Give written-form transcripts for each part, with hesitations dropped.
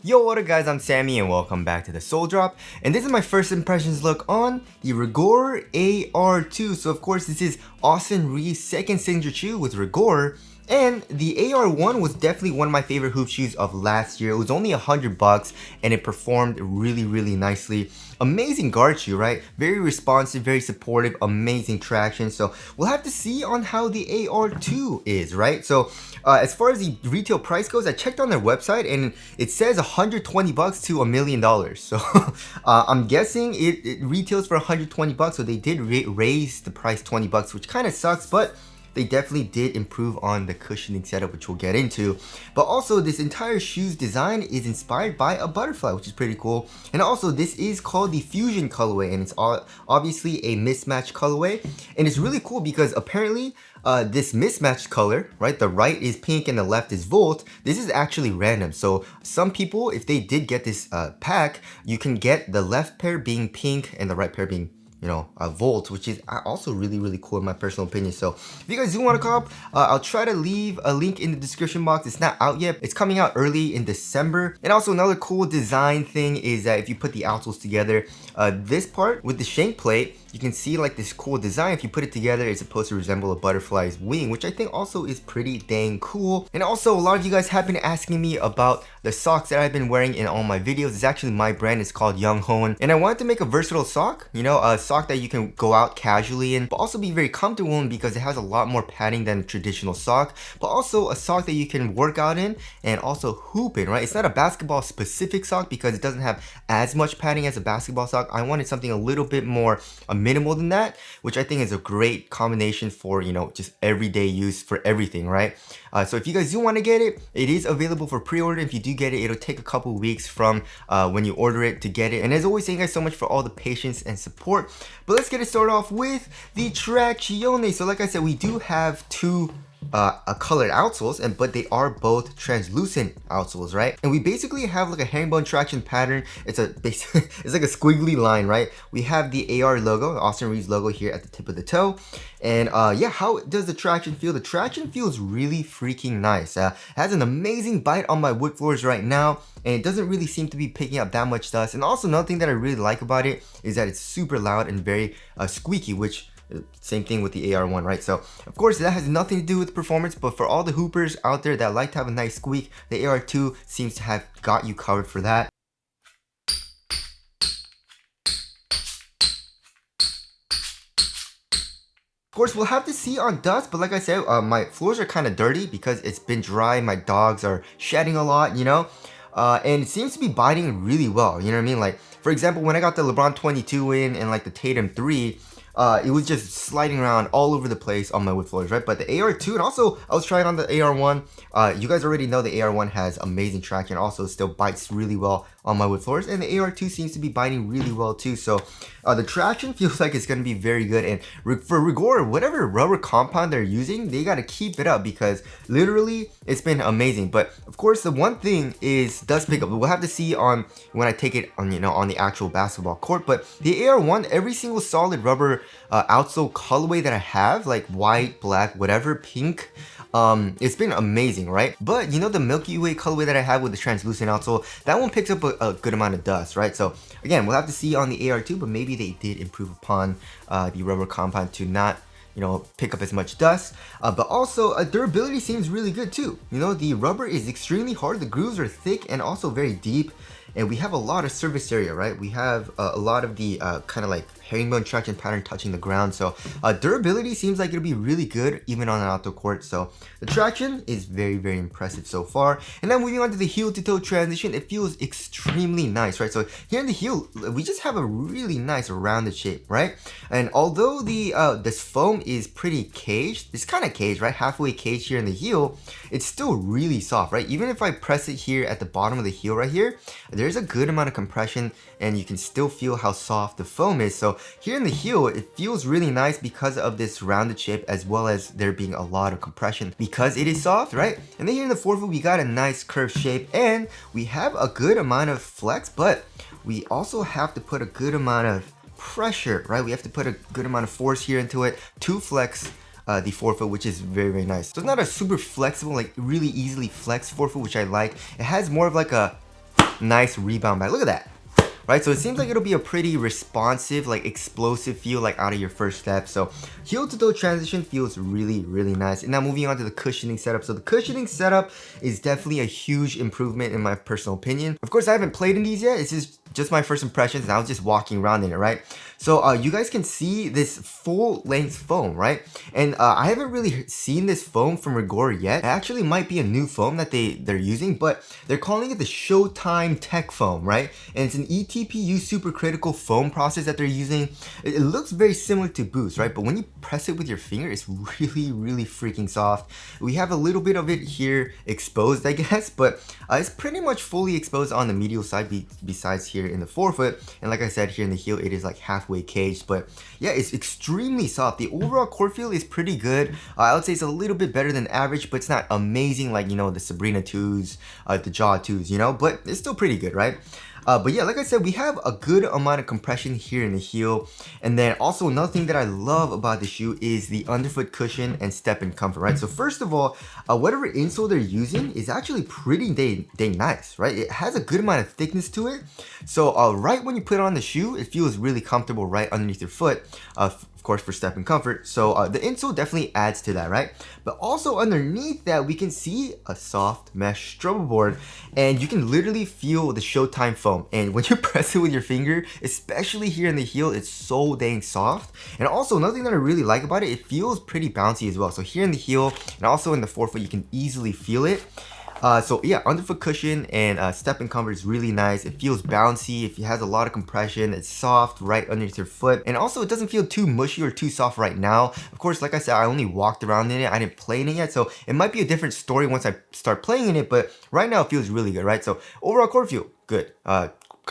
Yo, what up guys, I'm Sammy and welcome back to the Soul Drop, and this is my first impressions look on the Rigorer AR2. So of course this is Austin Reaves' second signature shoe with Rigorer, and the AR1 was definitely one of my favorite hoop shoes of last year. It was only $100 and it performed really nicely. Amazing guard shoe, right? Very responsive, very supportive, amazing traction. So we'll have to see on how the AR2 is, right? So as far as the retail price goes, I checked on their website and it says $120 to $1 million. So I'm guessing it retails for $120. So they did raise the price $20, which kind of sucks, but they definitely did improve on the cushioning setup, which we'll get into. But also this entire shoe's design is inspired by a butterfly, which is pretty cool. And also this is called the Fusion colorway, and it's obviously a mismatched colorway. And it's really cool because apparently this mismatched color, right? The right is pink and the left is Volt. This is actually random. So some people, if they did get this pack, you can get the left pair being pink and the right pair being, you know, a Volt, which is also really cool in my personal opinion. So if you guys do want to cop, I'll try to leave a link in the description box. It's not out yet. It's coming out early in December. And also another cool design thing is that if you put the outsoles together, this part with the shank plate, you can see like this cool design. If you put it together, it's supposed to resemble a butterfly's wing, which I think also is pretty dang cool. And also a lot of you guys have been asking me about the socks that I've been wearing in all my videos. It's actually my brand. It's called Young Hoon, and I wanted to make a versatile sock, you know, a sock that you can go out casually in, but also be very comfortable in because it has a lot more padding than a traditional sock, but also a sock that you can work out in and also hoop in, right? It's not a basketball specific sock because it doesn't have as much padding as a basketball sock. I wanted something a little bit more minimal than that, which I think is a great combination for, you know, just everyday use for everything, right? So if you guys do want to get it, it is available for pre-order. If you do get it, it'll take a couple weeks from when you order it to get it. And as always, thank you guys so much for all the patience and support. But let's get it started off with the traction. So like I said, we do have two colored outsoles, but they are both translucent outsoles, right? And we basically have like a herringbone traction pattern. It's it's like a squiggly line, right? We have the AR logo, the Austin Reaves logo here at the tip of the toe. And yeah, how does the traction feel? The traction feels really freaking nice. It has an amazing bite on my wood floors right now, and it doesn't really seem to be picking up that much dust. And also another thing that I really like about it is that it's super loud and very squeaky, which same thing with the AR1, right? So of course that has nothing to do with performance, but for all the hoopers out there that like to have a nice squeak, the AR2 seems to have got you covered for that. Of course, we'll have to see on dust, but like I said, my floors are kind of dirty because it's been dry. My dogs are shedding a lot, you know, and it seems to be biting really well, you know what I mean? Like, for example, when I got the LeBron 22 in and like the Tatum 3, it was just sliding around all over the place on my wood floors, right? But the AR2, and also I was trying on the AR1. You guys already know the AR1 has amazing traction. Also still bites really well on my wood floors, and the AR2 seems to be biting really well too. So the traction feels like it's going to be very good. And for Rigorer, whatever rubber compound they're using, they got to keep it up because literally it's been amazing. But of course, the one thing is dust pickup. We'll have to see on when I take it on, you know, on the actual basketball court. But the AR1, every single solid rubber outsole colorway that I have, like white, black, whatever, pink, it's been amazing, right? But you know, the Milky Way colorway that I have with the translucent outsole, that one picks up a good amount of dust, right? So again, we'll have to see on the AR2, but maybe they did improve upon the rubber compound to not, you know, pick up as much dust. But also durability seems really good too. You know, the rubber is extremely hard, the grooves are thick and also very deep, and we have a lot of surface area, right? We have a lot of the kind of like herringbone traction pattern touching the ground. So durability seems like it'll be really good even on an outdoor court. So the traction is very impressive so far. And then moving on to the heel to toe transition, it feels extremely nice, right? So here in the heel, we just have a really nice rounded shape, right? And although the this foam is pretty caged, it's kind of caged, right? Halfway caged here in the heel, it's still really soft, right? Even if I press it here at the bottom of the heel right here, there's a good amount of compression and you can still feel how soft the foam is. So here in the heel, it feels really nice because of this rounded shape, as well as there being a lot of compression because it is soft, right? And then here in the forefoot, we got a nice curved shape and we have a good amount of flex, but we also have to put a good amount of pressure, right? We have to put a good amount of force here into it to flex the forefoot, which is very nice. So it's not a super flexible, like really easily flexed forefoot, which I like. It has more of like a nice rebound back. Look at that. Right, so it seems like it'll be a pretty responsive, like explosive feel like out of your first step. So heel to toe transition feels really, really nice. And now moving on to the cushioning setup. So the cushioning setup is definitely a huge improvement in my personal opinion. Of course, I haven't played in these yet. It's just my first impressions and I was just walking around in it, right? So you guys can see this full length foam, right? And I haven't really seen this foam from Rigorer yet. It actually might be a new foam that they're using, but they're calling it the Showtime Tech Foam, right? And it's an ETPU supercritical foam process that they're using. It looks very similar to Boost, right? But when you press it with your finger, it's really, really freaking soft. We have a little bit of it here exposed, I guess, but it's pretty much fully exposed on the medial side besides here in the forefoot. And like I said, here in the heel, it is like halfway caged. But yeah, it's extremely soft. The overall core feel is pretty good. I would say it's a little bit better than average, but it's not amazing like, you know, the Sabrina 2s, the Jaw 2s, you know, but it's still pretty good, right? But yeah, like I said, we have a good amount of compression here in the heel. And then also another thing that I love about the shoe is the underfoot cushion and step-in comfort, right? So first of all, whatever insole they're using is actually pretty dang nice, right? It has a good amount of thickness to it. So right when you put on the shoe, it feels really comfortable right underneath your foot. Of course, for step and comfort. So the insole definitely adds to that, right? But also underneath that, we can see a soft mesh struggle board, and you can literally feel the Showtime foam. And when you press it with your finger, especially here in the heel, it's so dang soft. And also another thing that I really like about it, it feels pretty bouncy as well. So here in the heel and also in the forefoot, you can easily feel it. So yeah, underfoot cushion and step-in comfort is really nice. It feels bouncy. It has a lot of compression. It's soft right underneath your foot. And also it doesn't feel too mushy or too soft right now. Of course, like I said, I only walked around in it. I didn't play in it yet. So it might be a different story once I start playing in it. But right now it feels really good, right? So overall core feel, good.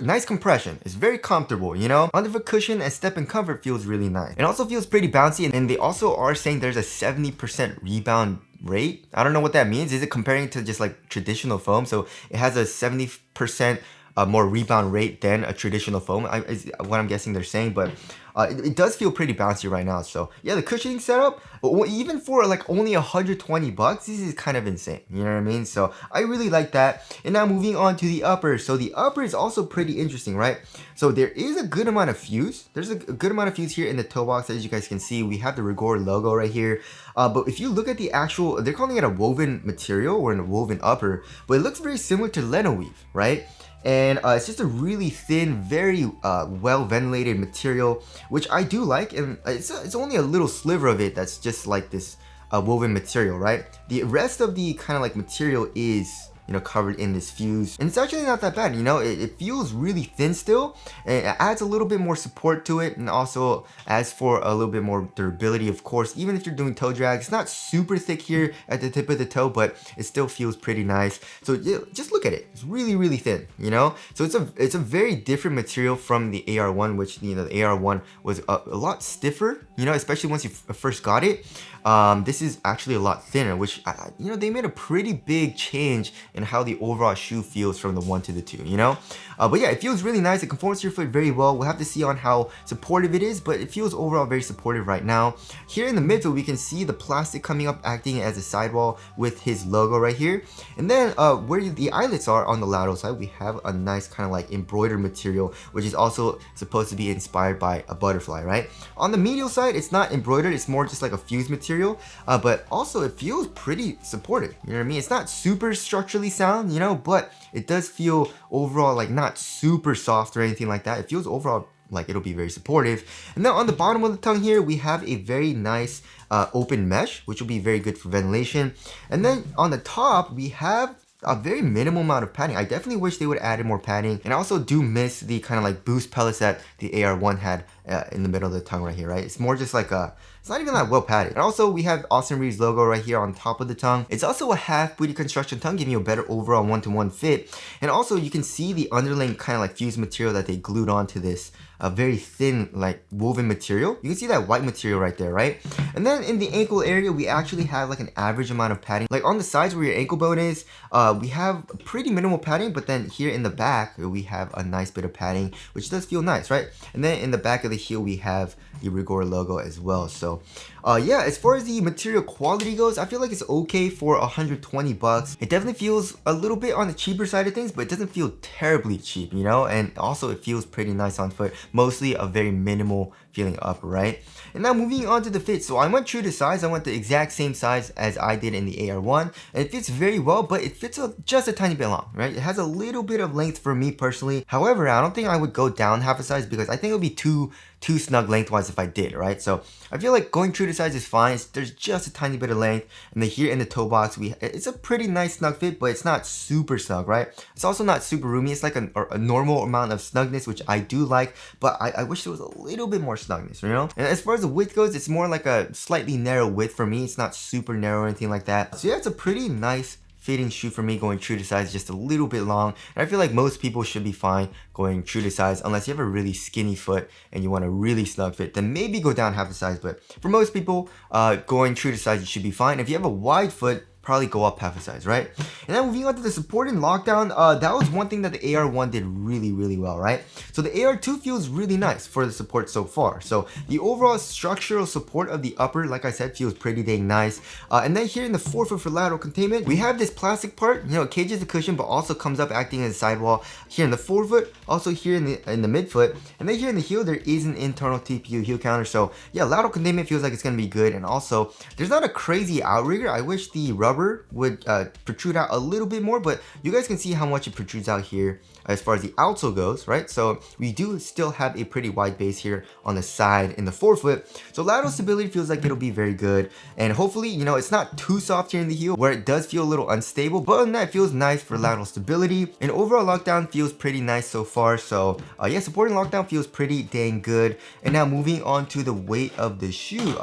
Nice compression. It's very comfortable, you know? Underfoot cushion and step-in comfort feels really nice. It also feels pretty bouncy, and they also are saying there's a 70% rebound rate. I don't know what that means. Is it comparing to just like traditional foam? So it has a 70% more rebound rate than a traditional foam, is what I'm guessing they're saying, but it does feel pretty bouncy right now. So yeah, the cushioning setup, even for like only 120 bucks, this is kind of insane, you know what I mean? So I really like that. And now moving on to the upper. So the upper is also pretty interesting, right? So there is a good amount of fuse. There's a good amount of fuse here in the toe box. As you guys can see, we have the Rigorer logo right here. But if you look at the actual, they're calling it a woven material or a woven upper, but it looks very similar to Leno weave, right? And it's just a really thin, very well ventilated material, which I do like. And it's only a little sliver of it that's just like this woven material, right? The rest of the kind of like material is, you know, covered in this fuse, and it's actually not that bad, you know. It feels really thin still, and it adds a little bit more support to it, and also adds for a little bit more durability, of course. Even if you're doing toe drag, it's not super thick here at the tip of the toe, but it still feels pretty nice. So yeah, just look at it. It's really, really thin, you know. So it's a very different material from the AR1, which, you know, the AR1 was a lot stiffer, you know, especially once you first got it. This is actually a lot thinner, which, you know, they made a pretty big change in how the overall shoe feels from the 1 to the 2, you know? But yeah, it feels really nice. It conforms to your foot very well. We'll have to see on how supportive it is, but it feels overall very supportive right now. Here in the middle, we can see the plastic coming up, acting as a sidewall with his logo right here. And then where the eyelets are on the lateral side, we have a nice kind of like embroidered material, which is also supposed to be inspired by a butterfly, right? On the medial side, it's not embroidered. It's more just like a fused material, but also it feels pretty supportive, you know what I mean? It's not super structurally sound, you know, but it does feel overall like not super soft or anything like that. It feels overall like it'll be very supportive. And then on the bottom of the tongue here, we have a very nice open mesh, which will be very good for ventilation. And then on the top, we have a very minimal amount of padding. I definitely wish they would add more padding. And I also do miss the kind of like boost pellets that the AR1 had in the middle of the tongue right here, right? It's more just like it's not even that well padded. And also we have Austin Reaves logo right here on top of the tongue. It's also a half booty construction tongue, giving you a better overall one-to-one fit. And also you can see the underlying kind of like fused material that they glued onto this very thin like woven material. You can see that white material right there, right? And then in the ankle area, we actually have like an average amount of padding. Like on the sides where your ankle bone is, we have pretty minimal padding, but then here in the back, we have a nice bit of padding, which does feel nice, right? And then in the back of the heel we have the Rigorer logo as well. So yeah, as far as the material quality goes, I feel like it's okay for 120 bucks. It definitely feels a little bit on the cheaper side of things, but it doesn't feel terribly cheap, you know? And also it feels pretty nice on foot. Mostly a very minimal feeling upper, right? And now moving on to the fit. So I went true to size. I went the exact same size as I did in the AR1. And it fits very well, but it fits just a tiny bit long, right? It has a little bit of length for me personally. However, I don't think I would go down half a size because I think it would be too snug lengthwise if I did, right? So I feel like going true to size is fine. There's just a tiny bit of length. And then here in the toe box, it's a pretty nice snug fit, but it's not super snug, right? It's also not super roomy. It's like a normal amount of snugness, which I do like, but I wish there was a little bit more snugness, you know? And as far as the width goes, it's more like a slightly narrow width for me. It's not super narrow or anything like that. So yeah, it's a pretty nice fitting shoe for me, going true to size, just a little bit long. And I feel like most people should be fine going true to size, unless you have a really skinny foot and you want a really snug fit, then maybe go down half a size. But for most people, going true to size, you should be fine. If you have a wide foot, probably go up half a size, right? And then moving on to the support and lockdown, that was one thing that the AR1 did really well, right? So the AR2 feels really nice for the support so far. So the overall structural support of the upper, like I said, feels pretty dang nice. And then here in the forefoot for lateral containment, we have this plastic part, you know, it cages the cushion, but also comes up acting as a sidewall here in the forefoot, also here in the midfoot, and then here in the heel, there is an internal TPU heel counter. So yeah, lateral containment feels like it's gonna be good. And also, there's not a crazy outrigger. I wish the rubber would protrude out a little bit more, but you guys can see how much it protrudes out here as far as the outsole goes, right? So we do still have a pretty wide base here on the side in the forefoot. So lateral stability feels like it'll be very good. And hopefully, you know, it's not too soft here in the heel where it does feel a little unstable, but other than that, it feels nice for lateral stability. And overall lockdown feels pretty nice so far. So yeah, support and lockdown feels pretty dang good. And now moving on to the weight of the shoe,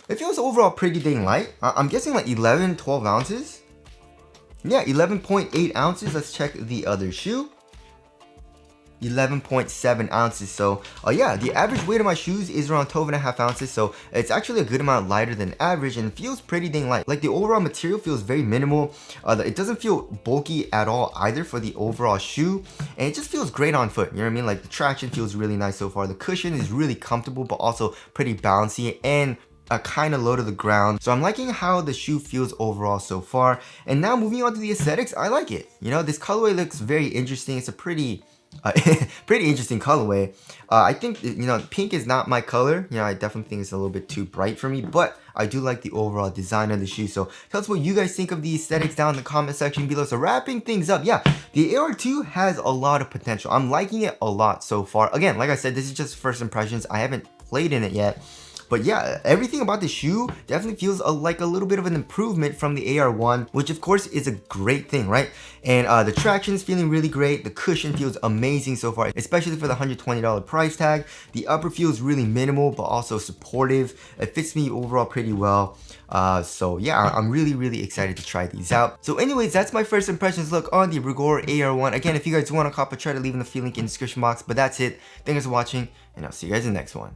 it feels overall pretty dang light. I'm guessing like 11, 12 ounces. Yeah, 11.8 ounces. Let's check the other shoe. 11.7 ounces. So yeah, the average weight of my shoes is around 12.5 ounces. So it's actually a good amount lighter than average and feels pretty dang light. Like the overall material feels very minimal. It doesn't feel bulky at all either for the overall shoe. And it just feels great on foot. You know what I mean? Like the traction feels really nice so far. The cushion is really comfortable, but also pretty bouncy and kind of low to the ground. So I'm liking how the shoe feels overall so far. And now moving on to the aesthetics, I like it. You know, this colorway looks very interesting. It's a pretty pretty interesting colorway. I think, you know, pink is not my color. You know, I definitely think it's a little bit too bright for me, but I do like the overall design of the shoe. So tell us what you guys think of the aesthetics down in the comment section below. So wrapping things up, yeah, the AR2 has a lot of potential. I'm liking it a lot so far. Again, like I said, this is just first impressions. I haven't played in it yet. But yeah, everything about the shoe definitely feels like a little bit of an improvement from the AR1, which of course is a great thing, right? And the traction is feeling really great. The cushion feels amazing so far, especially for the $120 price tag. The upper feels really minimal, but also supportive. It fits me overall pretty well. So yeah, I'm really excited to try these out. So anyways, that's my first impressions look on the Rigorer AR1. Again, if you guys want to cop a, try to leave in the link in the description box. But that's it. Thanks for watching, and I'll see you guys in the next one.